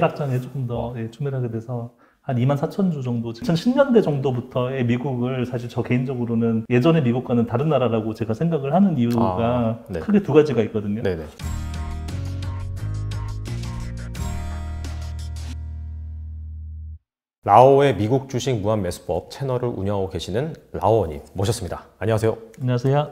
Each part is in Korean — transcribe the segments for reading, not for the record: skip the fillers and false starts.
하락장에 조금 더 추멸하게 돼서 한 24,000주 정도, 2010년대 정도부터의 미국을 사실 저 개인적으로는 예전의 미국과는 다른 나라라고 제가 생각을 하는 이유가 네. 크게 두 가지가 있거든요. 네네. 라오의 미국 주식 무한 매수법 채널을 운영하고 계시는 라오원님 모셨습니다. 안녕하세요. 안녕하세요.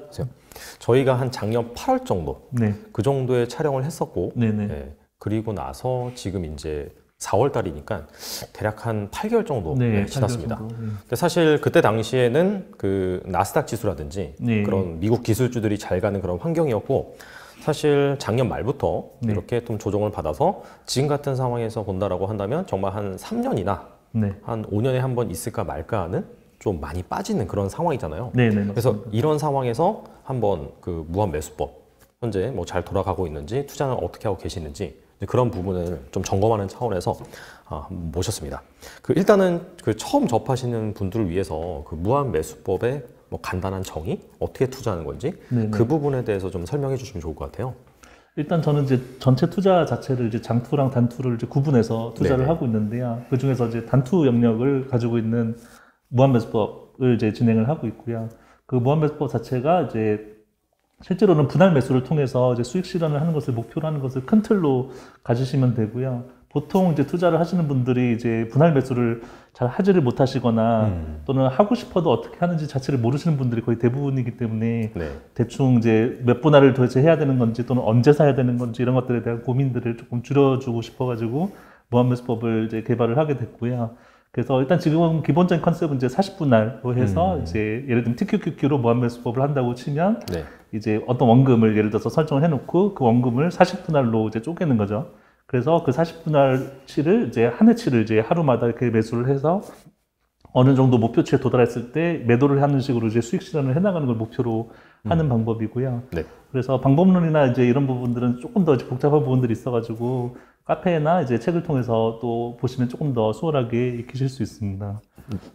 저희가 한 작년 8월 정도 네. 그 정도의 촬영을 했었고 네네. 네, 그리고 나서 지금 이제 4월 달이니까 대략 한 8개월 정도 네, 지났습니다. 8개월 정도. 근데 사실 그때 당시에는 그 나스닥 지수라든지 네. 그런 미국 기술주들이 잘 가는 그런 환경이었고 사실 작년 말부터 네. 이렇게 좀 조정을 받아서 지금 같은 상황에서 본다라고 한다면 정말 한 3년이나 네. 한 5년에 한 번 있을까 말까 하는 좀 많이 빠지는 그런 상황이잖아요. 네네. 그래서 맞습니다. 이런 상황에서 한번 그 무한 매수법 현재 뭐 잘 돌아가고 있는지 투자는 어떻게 하고 계시는지 그런 부분을 좀 점검하는 차원에서 모셨습니다. 그 일단은 그 처음 접하시는 분들을 위해서 그 무한 매수법의 뭐 간단한 정의, 어떻게 투자하는 건지 네네. 그 부분에 대해서 좀 설명해 주시면 좋을 것 같아요. 일단 저는 이제 전체 투자 자체를 이제 장투랑 단투를 이제 구분해서 투자를 네네. 하고 있는데요. 그 중에서 이제 단투 영역을 가지고 있는 무한매수법을 이제 진행을 하고 있고요. 그 무한매수법 자체가 이제 실제로는 분할 매수를 통해서 이제 수익 실현을 하는 것을 목표로 하는 것을 큰 틀로 가지시면 되고요. 보통 이제 투자를 하시는 분들이 이제 분할 매수를 잘 하지를 못하시거나 또는 하고 싶어도 어떻게 하는지 자체를 모르시는 분들이 거의 대부분이기 때문에 네. 대충 이제 몇 분할을 도대체 해야 되는 건지 또는 언제 사야 되는 건지 이런 것들에 대한 고민들을 조금 줄여주고 싶어가지고 무한매수법을 이제 개발을 하게 됐고요. 그래서 일단 지금은 기본적인 컨셉은 이제 40분할로 해서 이제 예를 들면 TQQQ로 무한매수법을 한다고 치면 네. 이제 어떤 원금을 예를 들어서 설정을 해놓고 그 원금을 40분할로 이제 쪼개는 거죠. 그래서 그 40분할치를 이제 한 해치를 이제 하루마다 이렇게 매수를 해서 어느 정도 목표치에 도달했을 때 매도를 하는 식으로 이제 수익 실현을 해나가는 걸 목표로 하는 방법이고요. 네. 그래서 방법론이나 이제 이런 부분들은 조금 더 복잡한 부분들이 있어가지고 카페나 이제 책을 통해서 또 보시면 조금 더 수월하게 익히실 수 있습니다.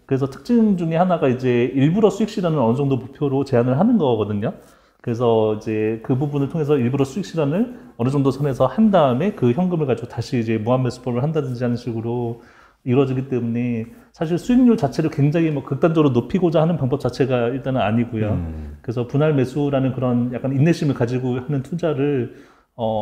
그래서 특징 중에 하나가 이제 일부러 수익 실현을 어느 정도 목표로 제한을 하는 거거든요. 그래서 이제 그 부분을 통해서 일부러 수익 실현을 어느 정도 선에서 한 다음에 그 현금을 가지고 다시 이제 무한매수법을 한다든지 하는 식으로 이루어지기 때문에 사실 수익률 자체를 굉장히 뭐 극단적으로 높이고자 하는 방법 자체가 일단은 아니고요. 그래서 분할 매수라는 그런 약간 인내심을 가지고 하는 투자를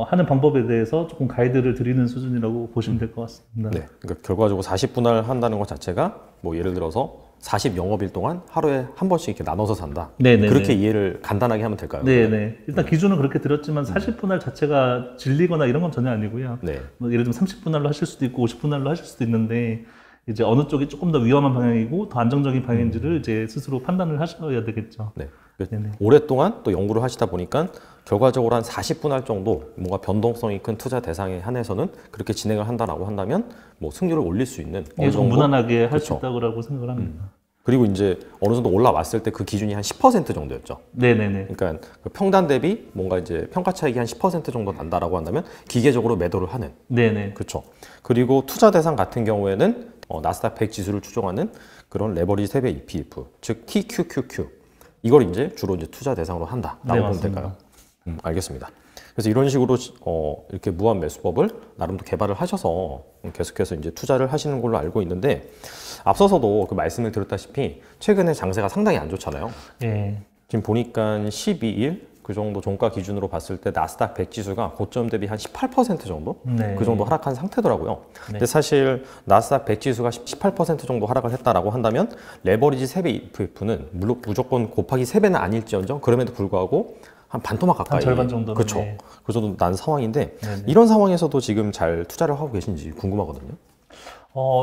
하는 방법에 대해서 조금 가이드를 드리는 수준이라고 보시면 될 것 같습니다. 네. 그러니까 결과적으로 40분할 한다는 것 자체가 뭐 예를 들어서 40영업일 동안 하루에 한 번씩 이렇게 나눠서 산다. 네네네. 그렇게 이해를 간단하게 하면 될까요? 네네. 일단 기준은 그렇게 드렸지만 40분할 자체가 질리거나 이런 건 전혀 아니고요. 네. 뭐 예를 들면 30분할로 하실 수도 있고 50분할로 하실 수도 있는데 이제 어느 쪽이 조금 더 위험한 방향이고 더 안정적인 방향인지를 이제 스스로 판단을 하셔야 되겠죠. 네. 네네. 오랫동안 또 연구를 하시다 보니까 결과적으로 한 40분할 정도 뭔가 변동성이 큰 투자 대상에 한해서는 그렇게 진행을 한다라고 한다면 뭐 승률을 올릴 수 있는 예, 좀 무난하게 할 수 그렇죠. 있다고 생각을 합니다. 그리고 이제 어느 정도 올라왔을 때 그 기준이 한 10% 정도였죠. 네네네. 그러니까 그 평단 대비 뭔가 이제 평가 차익이 한 10% 정도 난다라고 한다면 기계적으로 매도를 하는. 네네. 그렇죠. 그리고 투자 대상 같은 경우에는 나스닥 100 지수를 추종하는 그런 레버리지 3배 ETF, 즉 TQQQ. 이걸 이제 주로 이제 투자 대상으로 한다라고 네, 보면 될까요? 알겠습니다. 그래서 이런 식으로 이렇게 무한 매수법을 나름도 개발을 하셔서 계속해서 이제 투자를 하시는 걸로 알고 있는데 앞서서도 그 말씀을 드렸다시피 최근에 장세가 상당히 안 좋잖아요. 예. 지금 보니까 12일 그 정도 종가 기준으로 봤을 때 나스닥 100 지수가 고점 대비 한 18% 정도? 네. 그 정도 하락한 상태더라고요. 네. 근데 사실 나스닥 100 지수가 18% 정도 하락을 했다라고 한다면 레버리지 3배 ETF는 물론 무조건 곱하기 3배는 아닐지언정 그럼에도 불구하고 한 반토막 가까이 한 절반 정도는, 그렇죠. 네. 그 정도 난 상황인데 네네. 이런 상황에서도 지금 잘 투자를 하고 계신지 궁금하거든요.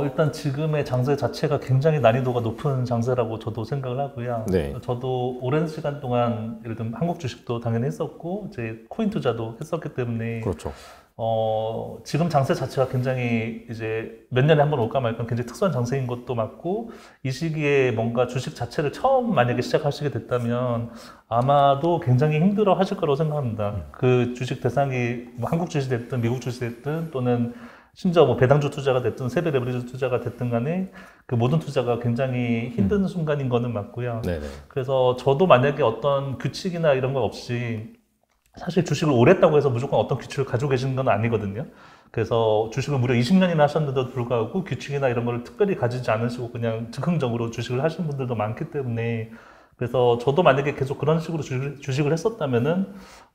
일단 지금의 장세 자체가 굉장히 난이도가 높은 장세라고 저도 생각을 하고요. 네. 저도 오랜 시간 동안 예를 들면 한국 주식도 당연히 했었고 이제 코인 투자도 했었기 때문에 그렇죠. 지금 장세 자체가 굉장히 이제 몇 년에 한 번 올까 말까 굉장히 특수한 장세인 것도 맞고 이 시기에 뭔가 주식 자체를 처음 만약에 시작하시게 됐다면 아마도 굉장히 힘들어 하실 거라고 생각합니다. 그 주식 대상이 뭐 한국 주식이 됐든 미국 주식이 됐든 또는 심지어 뭐 배당주 투자가 됐든 세배 레버리지 투자가 됐든 간에 그 모든 투자가 굉장히 힘든 순간인 거는 맞고요. 네네. 그래서 저도 만약에 어떤 규칙이나 이런 거 없이 사실 주식을 오래 했다고 해서 무조건 어떤 규칙을 가지고 계시는 건 아니거든요. 그래서 주식을 무려 20년이나 하셨는데도 불구하고 규칙이나 이런 걸 특별히 가지지 않으시고 그냥 즉흥적으로 주식을 하시는 분들도 많기 때문에 그래서 저도 만약에 계속 그런 식으로 주식을 했었다면은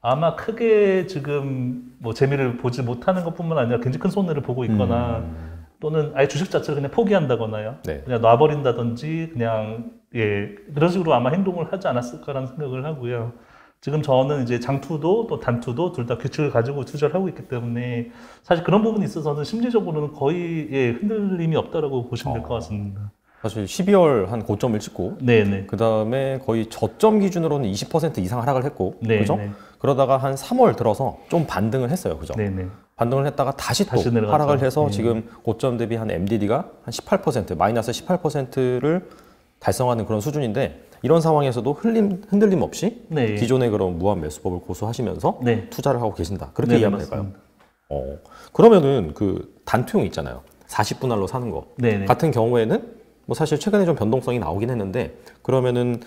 아마 크게 지금 뭐 재미를 보지 못하는 것뿐만 아니라 굉장히 큰 손해를 보고 있거나 또는 아예 주식 자체를 그냥 포기한다거나요. 네. 그냥 놔버린다든지 그냥 예 그런 식으로 아마 행동을 하지 않았을까라는 생각을 하고요. 지금 저는 이제 장투도 또 단투도 둘 다 규칙을 가지고 투자를 하고 있기 때문에 사실 그런 부분에 있어서는 심리적으로는 거의 예, 흔들림이 없다라고 보시면 될 것 같습니다. 사실 12월 한 고점을 찍고 네네. 그 다음에 거의 저점 기준으로는 20% 이상 하락을 했고 네, 그죠? 네. 그러다가 한 3월 들어서 좀 반등을 했어요. 그죠? 네네. 반등을 했다가 다시 또 다시 내려갔죠. 하락을 해서 네. 지금 고점 대비 한 MDD가 한 18%, 마이너스 18%를 달성하는 그런 수준인데 이런 상황에서도 흔들림 없이 네. 기존의 그런 무한 매수법을 고수하시면서 네. 투자를 하고 계신다. 그렇게 네, 이해하면 될까요? 그러면은 그 단투용 있잖아요. 40분할로 사는 거. 네네. 같은 경우에는 뭐 사실 최근에 좀 변동성이 나오긴 했는데 그러면은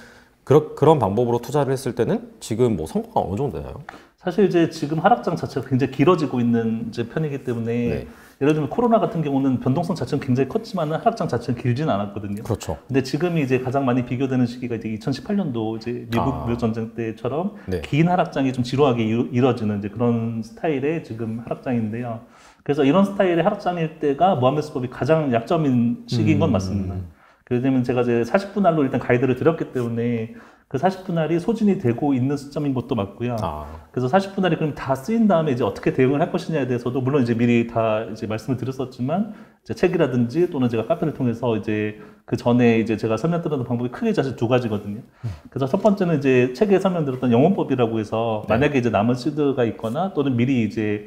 그런 방법으로 투자를 했을 때는 지금 뭐 성과가 어느 정도 되나요? 사실 이제 지금 하락장 자체가 굉장히 길어지고 있는 이제 편이기 때문에 네. 예를 들면 코로나 같은 경우는 변동성 자체는 굉장히 컸지만 하락장 자체는 길지는 않았거든요. 그렇죠. 근데 지금이 이제 가장 많이 비교되는 시기가 이제 2018년도 이제 미국 전쟁 때처럼 네. 긴 하락장이 좀 지루하게 이뤄지는 이제 그런 스타일의 지금 하락장인데요. 그래서 이런 스타일의 하락장일 때가 무한매수법이 가장 약점인 시기인 건 맞습니다. 왜냐면 제가 이제 40분할로 일단 가이드를 드렸기 때문에 그 40분할이 소진이 되고 있는 시점인 것도 맞고요. 그래서 40분할이 그럼 다 쓰인 다음에 이제 어떻게 대응을 할 것이냐에 대해서도 물론 이제 미리 다 이제 말씀을 드렸었지만 이제 책이라든지 또는 제가 카페를 통해서 이제 그 전에 이제 제가 설명드렸던 방법이 크게 사실 두 가지거든요. 그래서 첫 번째는 이제 책에 설명드렸던 영혼법이라고 해서 만약에 이제 남은 시드가 있거나 또는 미리 이제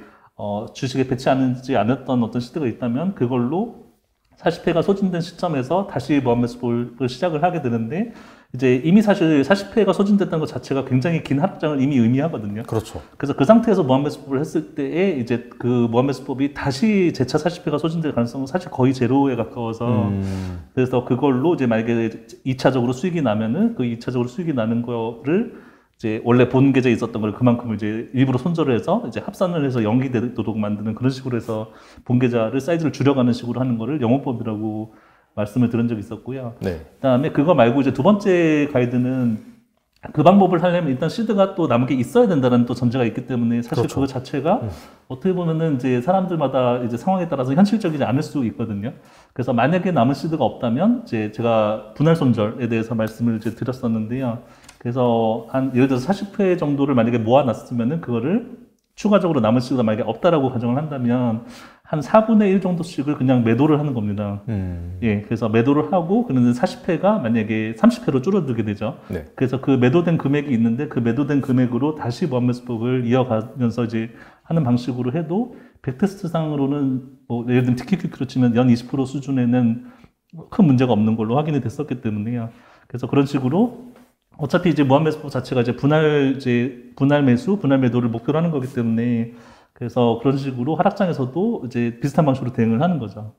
주식에 배치하지 않았던 어떤 시드가 있다면 그걸로 40회가 소진된 시점에서 다시 무한매수법을 시작을 하게 되는데 이제 이미 사실 40회가 소진됐다는 것 자체가 굉장히 긴 하락장을 이미 의미하거든요. 그렇죠. 그래서 그 상태에서 무한매수법을 했을 때에 이제 그 무한매수법이 다시 재차 40회가 소진될 가능성은 사실 거의 제로에 가까워서 그래서 그걸로 이제 만약에 2차적으로 수익이 나면은 그 2차적으로 수익이 나는 거를 이제 원래 본 계좌에 있었던 걸 그만큼 이제 일부러 손절을 해서 이제 합산을 해서 연기되도록 만드는 그런 식으로 해서 본 계좌를 사이즈를 줄여가는 식으로 하는 거를 영업법이라고 말씀을 드린 적이 있었고요. 네. 그다음에 그거 말고 이제 두 번째 가이드는 그 방법을 하려면 일단 시드가 또 남은 게 있어야 된다는 또 전제가 있기 때문에 사실 그렇죠. 그거 자체가 어떻게 보면은 이제 사람들마다 이제 상황에 따라서 현실적이지 않을 수 있거든요. 그래서 만약에 남은 시드가 없다면 이제 제가 분할 손절에 대해서 말씀을 이제 드렸었는데요. 그래서 한 예를 들어서 40회 정도를 만약에 모아놨으면은 그거를 추가적으로 남은 시드가 만약에 없다라고 가정을 한다면 한 4분의 1 정도씩을 그냥 매도를 하는 겁니다. 예, 그래서 매도를 하고 그러면 40회가 만약에 30회로 줄어들게 되죠. 네. 그래서 그 매도된 금액이 있는데 그 매도된 금액으로 다시 무한매수법을 이어가면서 이제 하는 방식으로 해도 백테스트상으로는 뭐 예를 들면 TQQQ로 치면 연 20% 수준에는 큰 문제가 없는 걸로 확인이 됐었기 때문에요. 그래서 그런 식으로 어차피 이제 무한매수법 자체가 이제 분할 매수, 분할 매도를 목표로 하는 거기 때문에 그래서 그런 식으로 하락장에서도 이제 비슷한 방식으로 대응을 하는 거죠.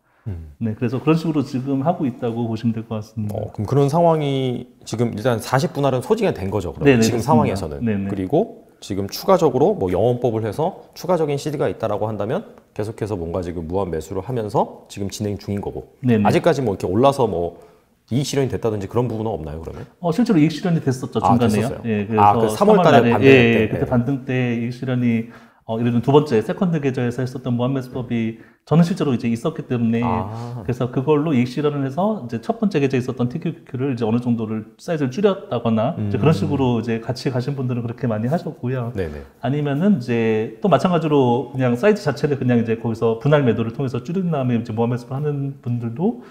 네, 그래서 그런 식으로 지금 하고 있다고 보시면 될 것 같습니다. 그럼 그런 상황이 지금 일단 40분할은 소진이 된 거죠. 그럼 네네, 지금 그렇습니다. 상황에서는. 네네. 그리고 지금 추가적으로 뭐 영업법을 해서 추가적인 시드가 있다라고 한다면 계속해서 뭔가 지금 무한 매수를 하면서 지금 진행 중인 거고. 네네. 아직까지 뭐 이렇게 올라서 뭐 이익 실현이 됐다든지 그런 부분은 없나요, 그러면? 실제로 이익 실현이 됐었죠, 중간에요. 됐었어요? 예, 그래서 그 3월 달에 반등 때. 그때 반등 때 이익 실현이 예를 들면 두 번째 세컨드 계좌에서 했었던 무한매수법이 저는 실제로 이제 있었기 때문에 그래서 그걸로 이익 실현을 해서 이제 첫 번째 계좌에 있었던 TQQ를 이제 어느 정도를 사이즈를 줄였다거나 이제 그런 식으로 이제 같이 가신 분들은 그렇게 많이 하셨고요. 네네. 아니면은 이제 또 마찬가지로 그냥 사이즈 자체를 그냥 이제 거기서 분할 매도를 통해서 줄인 다음에 이제 무한매수를 하는 분들도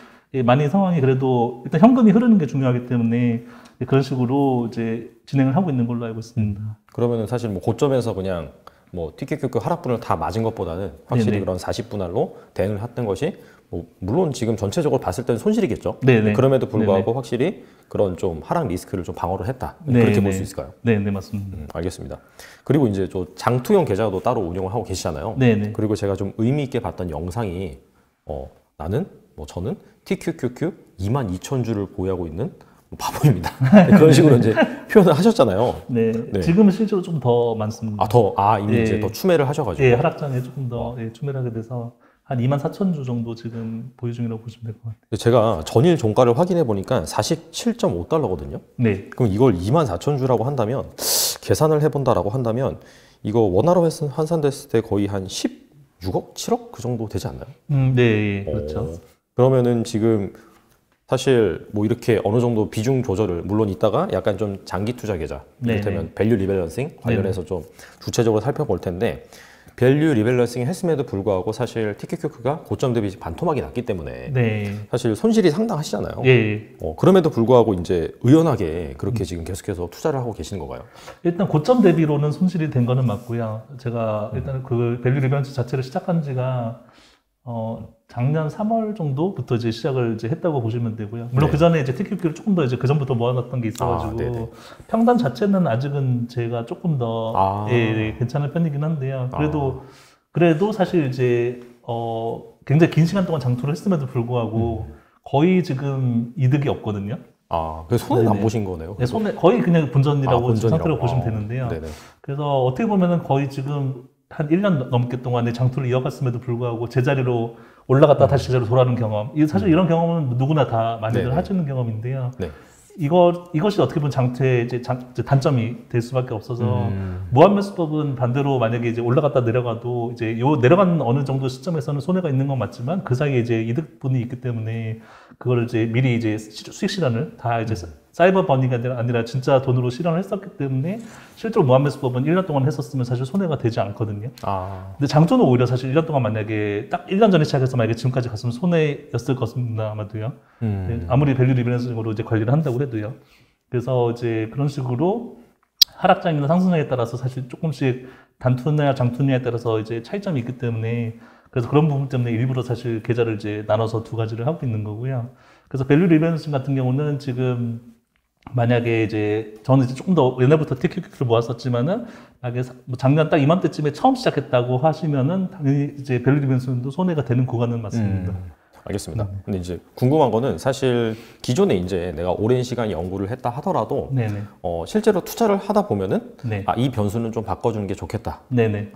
많이 상황이 그래도 일단 현금이 흐르는 게 중요하기 때문에 그런 식으로 이제 진행을 하고 있는 걸로 알고 있습니다. 그러면은 사실 뭐 고점에서 그냥 뭐 TQQQ 하락분을 다 맞은 것보다는 확실히 네네. 그런 40분할로 대응을 했던 것이 뭐 물론 지금 전체적으로 봤을 때는 손실이겠죠. 네네. 그럼에도 불구하고 네네. 확실히 그런 좀 하락 리스크를 좀 방어를 했다. 네네. 그렇게 볼 수 있을까요? 네, 맞습니다. 알겠습니다. 그리고 이제 저 장투형 계좌도 따로 운영을 하고 계시잖아요. 네네. 그리고 제가 좀 의미 있게 봤던 영상이 저는 TQQQ 22,000주를 보유하고 있는 바보입니다. 그런 식으로 이제 표현을 하셨잖아요. 네, 네. 지금은 실제로 좀 더 많습니다. 이미 예. 이제 더 추매를 하셔가지고. 예, 하락장에 조금 더 추매를 하게 돼서 한 24,000주 정도 지금 보유 중이라고 보시면 될 것 같아요. 제가 전일 종가를 확인해 보니까 47.5달러거든요. 네. 그럼 이걸 24,000주라고 한다면 계산을 해본다라고 한다면 이거 원화로 환산됐을 때 거의 한 16억, 7억 그 정도 되지 않나요? 네, 그렇죠. 그러면은 지금 사실 뭐 이렇게 어느 정도 비중 조절을 물론 있다가 약간 좀 장기 투자 계좌 이를테면 밸류 리밸런싱 관련해서 좀 구체적으로 살펴볼 텐데 밸류 리밸런싱 했음에도 불구하고 사실 TQQQ가 고점 대비 반토막이 났기 때문에 네. 사실 손실이 상당하시잖아요. 예. 그럼에도 불구하고 이제 의연하게 그렇게 지금 계속해서 투자를 하고 계시는 건가요? 일단 고점 대비로는 손실이 된 거는 맞고요. 제가 일단 그 밸류 리밸런스 자체를 시작한 지가 작년 3월 정도부터 이제 시작을 이제 했다고 보시면 되고요. 물론 네. 그 전에 이제 TQQ를 조금 더 이제 그 전부터 모아놨던 게 있어가지고 평단 자체는 아직은 제가 조금 더 괜찮은 편이긴 한데요. 그래도 사실 이제 굉장히 긴 시간 동안 장투를 했음에도 불구하고 거의 지금 이득이 없거든요. 그래서 손해는 안 보신 거네요. 네, 거의 그냥 본전이라고 상태로 보시면 네네. 되는데요. 그래서 어떻게 보면은 거의 지금 한 1년 넘게 동안에 장투를 이어갔음에도 불구하고 제자리로 올라갔다 다시 제자리로 돌아오는 경험. 사실 이런 경험은 누구나 다 많이들 하시는 경험인데요. 네. 이것이 어떻게 보면 장투의 이제 단점이 될 수밖에 없어서 무한매수법은 반대로 만약에 이제 올라갔다 내려가도 이제 요 내려간 어느 정도 시점에서는 손해가 있는 건 맞지만 그 사이에 이제 이득분이 있기 때문에 그거를 이제 미리 이제 수익 실현을 다 이제 사이버 버닝이 아니라 진짜 돈으로 실현을 했었기 때문에 실제로 무한매수법은 1년 동안 했었으면 사실 손해가 되지 않거든요. 근데 장투는 오히려 사실 1년 동안 만약에 딱 1년 전에 시작해서 만약에 지금까지 갔으면 손해였을 것입니다, 아마도요. 네, 아무리 밸류 리밸런싱으로 이제 관리를 한다고 해도요. 그래서 이제 그런 식으로 하락장이나 상승장에 따라서 사실 조금씩 단투냐 장투냐에 따라서 이제 차이점이 있기 때문에 그래서 그런 부분 때문에 일부러 사실 계좌를 이제 나눠서 두 가지를 하고 있는 거고요. 그래서 밸류 리밸런싱 같은 경우는 지금 만약에 이제 저는 이제 조금 더 옛날부터 TQQ를 모았었지만은 만약에 뭐 작년 딱 이맘때쯤에 처음 시작했다고 하시면은 당연히 이제 밸류 리밸런싱도 손해가 되는 구간은 맞습니다. 알겠습니다. 근데 이제 궁금한 거는 사실 기존에 이제 내가 오랜 시간 연구를 했다 하더라도 실제로 투자를 하다 보면은 이 변수는 좀 바꿔주는 게 좋겠다.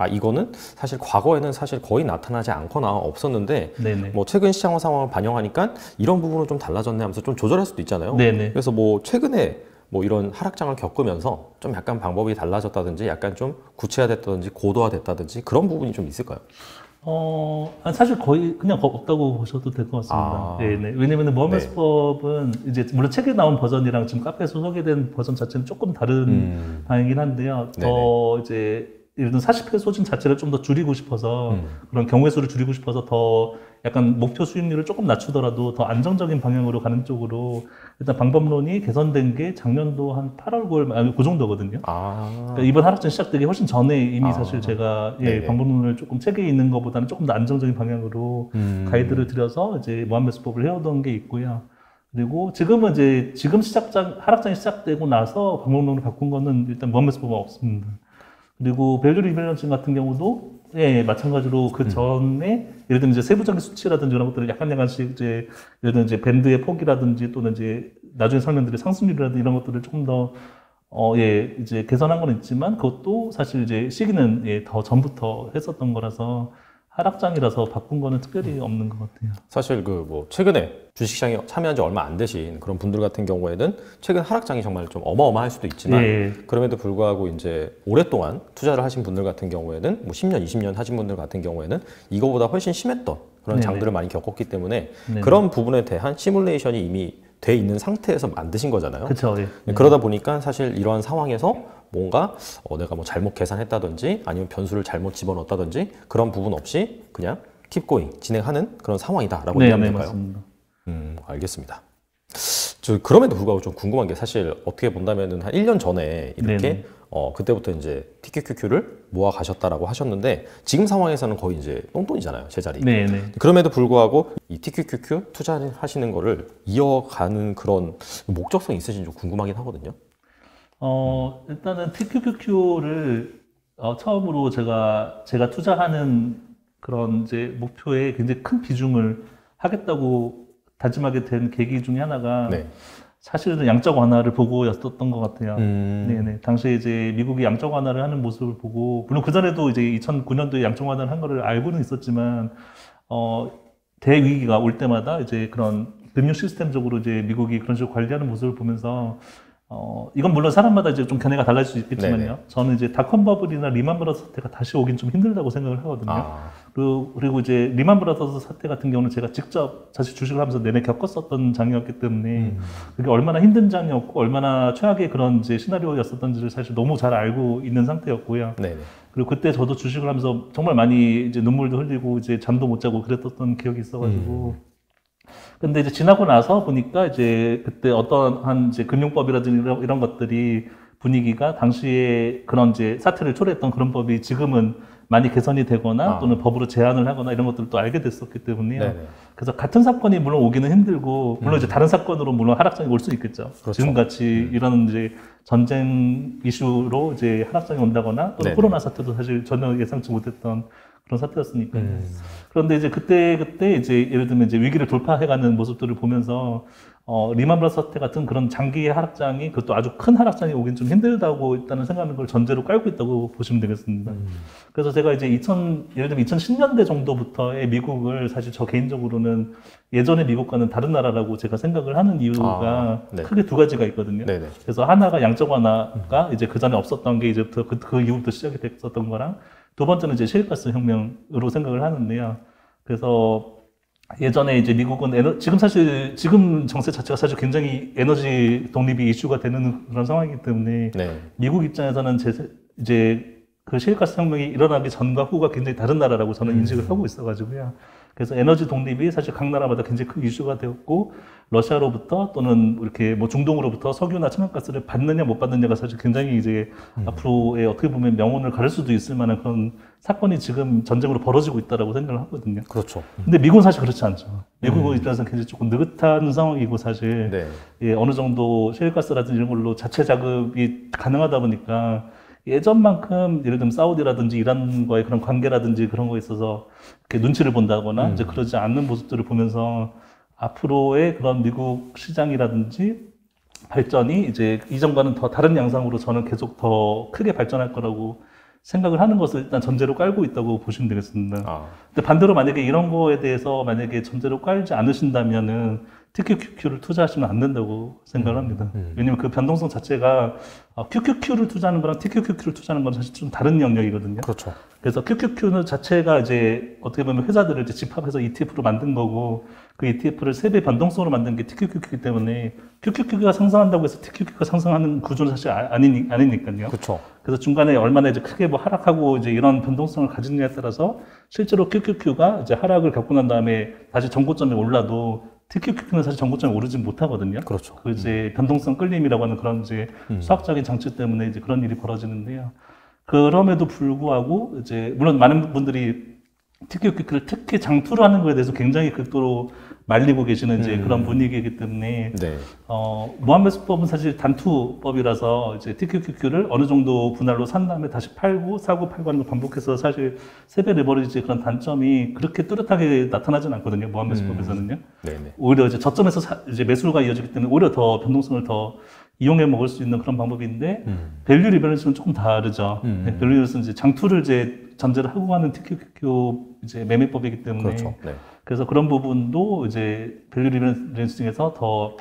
이거는 사실 과거에는 사실 거의 나타나지 않거나 없었는데 뭐 최근 시장 상황을 반영하니까 이런 부분은 좀 달라졌네 하면서 좀 조절할 수도 있잖아요. 그래서 뭐 최근에 뭐 이런 하락장을 겪으면서 좀 약간 방법이 달라졌다든지 약간 좀 구체화됐다든지 고도화됐다든지 그런 부분이 좀 있을까요? 사실 거의 그냥 없다고 보셔도 될 것 같습니다. 왜냐면 무한매수법은 이제 물론 책에 나온 버전이랑 지금 카페에서 소개된 버전 자체는 조금 다른 방향이긴 한데요. 더 이제 예를 들면 40회 소진 자체를 좀 더 줄이고 싶어서 그런 경우의 수를 줄이고 싶어서 더 약간 목표 수익률을 조금 낮추더라도 더 안정적인 방향으로 가는 쪽으로 일단 방법론이 개선된 게 작년도 한 8월, 9월 그 정도거든요. 그러니까 이번 하락장 시작되기 훨씬 전에 이미 사실 제가 방법론을 조금 책에 있는 것보다는 조금 더 안정적인 방향으로 가이드를 드려서 이제 무한매수법을 해오던 게 있고요. 그리고 지금은 이제 지금 하락장이 시작되고 나서 방법론을 바꾼 거는 일단 무한매수법은 없습니다. 그리고 밸류 리밸런싱 같은 경우도 마찬가지로 그 전에 예를 들면 이제 세부적인 수치라든지 이런 것들을 약간씩 이제 예를 들면 이제 밴드의 폭이라든지 또는 이제 나중에 설명드릴 상승률이라든지 이런 것들을 조금 더 이제 개선한 건 있지만 그것도 사실 이제 시기는 더 전부터 했었던 거라서 하락장이라서 바꾼 거는 특별히 없는 것 같아요. 사실 그 뭐 최근에 주식시장에 참여한 지 얼마 안 되신 그런 분들 같은 경우에는 최근 하락장이 정말 좀 어마어마할 수도 있지만 그럼에도 불구하고 이제 오랫동안 투자를 하신 분들 같은 경우에는 뭐 10년, 20년 하신 분들 같은 경우에는 이거보다 훨씬 심했던 그런 장들을 많이 겪었기 때문에 그런 부분에 대한 시뮬레이션이 이미 돼 있는 상태에서 만드신 거잖아요. 그렇죠. 그러다 보니까 사실 이러한 상황에서 뭔가 내가 뭐 잘못 계산했다든지 아니면 변수를 잘못 집어넣었다든지 그런 부분 없이 그냥 keep going 진행하는 그런 상황이다라고 이해하면 될까요? 맞습니다. 알겠습니다. 그럼에도 불구하고 좀 궁금한 게 사실 어떻게 본다면은 한 1년 전에 이렇게 그때부터 이제 TQQQ를 모아 가셨다라고 하셨는데 지금 상황에서는 거의 이제 똥돈이잖아요, 제자리. 그럼에도 불구하고 이 TQQQ 투자하시는 거를 이어가는 그런 목적성이 있으신지 좀 궁금하긴 하거든요. 일단은 TQQQ를 처음으로 제가 투자하는 그런 이제 목표에 굉장히 큰 비중을 하겠다고 다짐하게 된 계기 중에 하나가 사실은 양적 완화를 보고였었던 것 같아요. 네네. 당시에 이제 미국이 양적 완화를 하는 모습을 보고, 물론 그전에도 이제 2009년도에 양적 완화를 한 거를 알고는 있었지만, 대위기가 올 때마다 이제 그런 금융 시스템적으로 이제 미국이 그런 식으로 관리하는 모습을 보면서, 이건 물론 사람마다 이제 좀 견해가 달라질 수 있겠지만요. 네네. 저는 이제 닷컴 버블이나 리만 브라더스 사태가 다시 오긴 좀 힘들다고 생각을 하거든요. 그리고 이제 리만 브라더스 사태 같은 경우는 제가 직접 사실 주식을 하면서 내내 겪었었던 장이었기 때문에 그게 얼마나 힘든 장이었고 얼마나 최악의 그런 이제 시나리오였었던지를 사실 너무 잘 알고 있는 상태였고요. 네네. 그리고 그때 저도 주식을 하면서 정말 많이 이제 눈물도 흘리고 이제 잠도 못 자고 그랬었던 기억이 있어가지고. 근데 이제 지나고 나서 보니까 이제 그때 어떠한 이제 금융법이라든지 이런 것들이 분위기가 당시에 그런 이제 사태를 초래했던 그런 법이 지금은 많이 개선이 되거나 또는 법으로 제한을 하거나 이런 것들을 또 알게 됐었기 때문에요. 네네. 그래서 같은 사건이 물론 오기는 힘들고 물론 이제 다른 사건으로 물론 하락장이 올 수 있겠죠. 그렇죠. 지금 같이 이런 이제 전쟁 이슈로 이제 하락장이 온다거나 또는 네네. 코로나 사태도 사실 전혀 예상치 못했던 그런 사태였으니까요. 그런데 이제 그때 이제 예를 들면 이제 위기를 돌파해가는 모습들을 보면서 리만 브라더스 사태 같은 그런 장기의 하락장이 그것도 아주 큰 하락장이 오긴 좀 힘들다고 있다는 생각하는 걸 전제로 깔고 있다고 보시면 되겠습니다. 그래서 제가 이제 예를 들면 2010년대 정도부터의 미국을 사실 저 개인적으로는 예전의 미국과는 다른 나라라고 제가 생각을 하는 이유가 네. 크게 두 가지가 있거든요. 네네. 그래서 하나가 양적 완화가 이제 그 전에 없었던 게 이제부터 그 이후부터 시작이 됐었던 거랑 두 번째는 이제 셰일가스 혁명으로 생각을 하는데요. 그래서 예전에 이제 미국은 지금 정세 자체가 사실 굉장히 에너지 독립이 이슈가 되는 그런 상황이기 때문에 네. 미국 입장에서는 이제 그 셰일가스 혁명이 일어나기 전과 후가 굉장히 다른 나라라고 저는 인식을 하고 있어가지고요. 그래서 에너지 독립이 사실 각 나라마다 굉장히 큰 이슈가 되었고 러시아로부터 또는 이렇게 뭐 중동으로부터 석유나 천연가스를 받느냐 못 받느냐가 사실 굉장히 이제 앞으로의 어떻게 보면 명운을 가를 수도 있을 만한 그런 사건이 지금 전쟁으로 벌어지고 있다라고 생각을 하거든요. 그렇죠. 근데 미국은 사실 그렇지 않죠. 미국은 입장에서는 굉장히 조금 느긋한 상황이고 사실 네. 예, 어느 정도 셰일가스라든지 이런 걸로 자체 자급이 가능하다 보니까 예전만큼 예를 들면 사우디라든지 이란과의 그런 관계라든지 그런 거에 있어서 이렇게 눈치를 본다거나 이제 그러지 않는 모습들을 보면서 앞으로의 그런 미국 시장이라든지 발전이 이제 이전과는 더 다른 양상으로 저는 계속 더 크게 발전할 거라고 생각을 하는 것을 일단 전제로 깔고 있다고 보시면 되겠습니다. 근데 반대로 만약에 이런 거에 대해서 만약에 전제로 깔지 않으신다면은 TQQQ를 투자하시면 안 된다고 생각을 합니다. 왜냐면 그 변동성 자체가 QQQ를 투자하는 거랑 TQQQ를 투자하는 건 사실 좀 다른 영역이거든요. 그렇죠. 그래서 QQQ는 자체가 이제 어떻게 보면 회사들을 이제 집합해서 ETF로 만든 거고 그 ETF를 3배 변동성으로 만든 게 TQQQ이기 때문에 QQQ가 상승한다고 해서 TQQ가 상승하는 구조는 사실 아니니까요. 그렇죠. 그래서 중간에 얼마나 이제 크게 뭐 하락하고 이제 이런 변동성을 가지느냐에 따라서 실제로 QQQ가 이제 하락을 겪고 난 다음에 다시 정고점에 올라도 TQQQ는 사실 정고점에 오르지 못하거든요. 그렇죠. 그 이제 변동성 끌림이라고 하는 그런 이제 수학적인 장치 때문에 이제 그런 일이 벌어지는데요. 그럼에도 불구하고 이제 물론 많은 분들이 TQQQ를 특히 장투를 하는 거에 대해서 굉장히 극도로 말리고 계시는 이제 그런 분위기이기 때문에 네. 무한매수법은 사실 단투법이라서 이제 TQQQ를 어느 정도 분할로 산 다음에 다시 팔고 사고 팔고 하는 걸 반복해서 사실 세배 레버리지 그런 단점이 그렇게 뚜렷하게 나타나진 않거든요. 무한매수법에서는요. 네네. 오히려 이제 저점에서 이제 매수가 이어지기 때문에 오히려 더 변동성을 더 이용해 먹을 수 있는 그런 방법인데 밸류 리밸런스는 조금 다르죠. 네, 밸류 리밸런스는 이제 장투를 이제 전제를 하고 하는 TQQQ 이제 매매법이기 때문에 그렇죠. 네. 그래서 그런 부분도 이제 밸류 리밸런스 중에서 더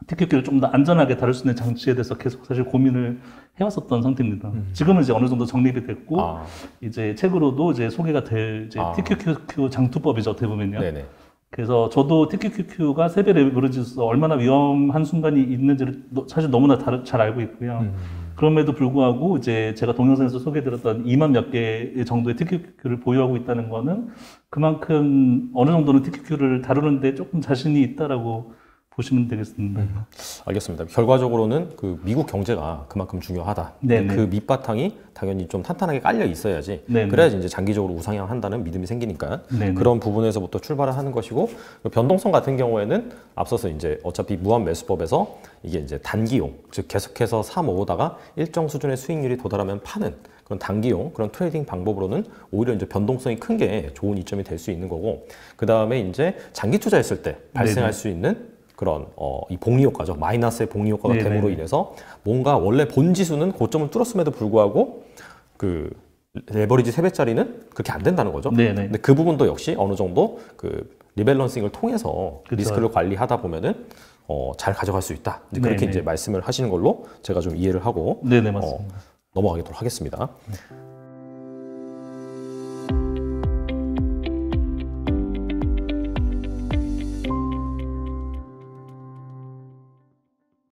TQQ를 좀 더 안전하게 다룰 수 있는 장치에 대해서 계속 사실 고민을 해왔었던 상태입니다. 지금은 이제 어느 정도 정립이 됐고 이제 책으로도 이제 소개가 될 이제 TQQQ 장투법이죠, 어떻게 보면요. 네네. 그래서 저도 TQQQ가 3배 레버리지에서 얼마나 위험한 순간이 있는지를 사실 너무나 잘 알고 있고요. 그럼에도 불구하고 이제 제가 동영상에서 소개해드렸던 2만 몇 개 정도의 TQQ를 보유하고 있다는 거는 그만큼 어느 정도는 TQQ를 다루는데 조금 자신이 있다라고 보시면 되겠습니다. 알겠습니다. 결과적으로는 그 미국 경제가 그만큼 중요하다. 네네. 그 밑바탕이 당연히 좀 탄탄하게 깔려 있어야지. 네네. 그래야지 이제 장기적으로 우상향한다는 믿음이 생기니까 네네. 그런 부분에서부터 출발을 하는 것이고 변동성 같은 경우에는 앞서서 이제 어차피 무한매수법에서 이게 이제 단기용, 즉 계속해서 사 모으다가 일정 수준의 수익률이 도달하면 파는 그런 단기용 그런 트레이딩 방법으로는 오히려 이제 변동성이 큰 게 좋은 이점이 될 수 있는 거고 그 다음에 이제 장기 투자했을 때 발생할 네네. 수 있는 그런 이 복리 효과죠. 마이너스의 복리 효과가 네네. 됨으로 인해서 뭔가 원래 본 지수는 고점을 뚫었음에도 불구하고 그 레버리지 3배짜리는 그렇게 안 된다는 거죠. 네네. 근데 그 부분도 역시 어느 정도 그 리밸런싱을 통해서 그쵸. 리스크를 관리하다 보면은 잘 가져갈 수 있다. 이제 그렇게 네네. 이제 말씀을 하시는 걸로 제가 좀 이해를 하고 네네, 맞습니다. 넘어가도록 하겠습니다.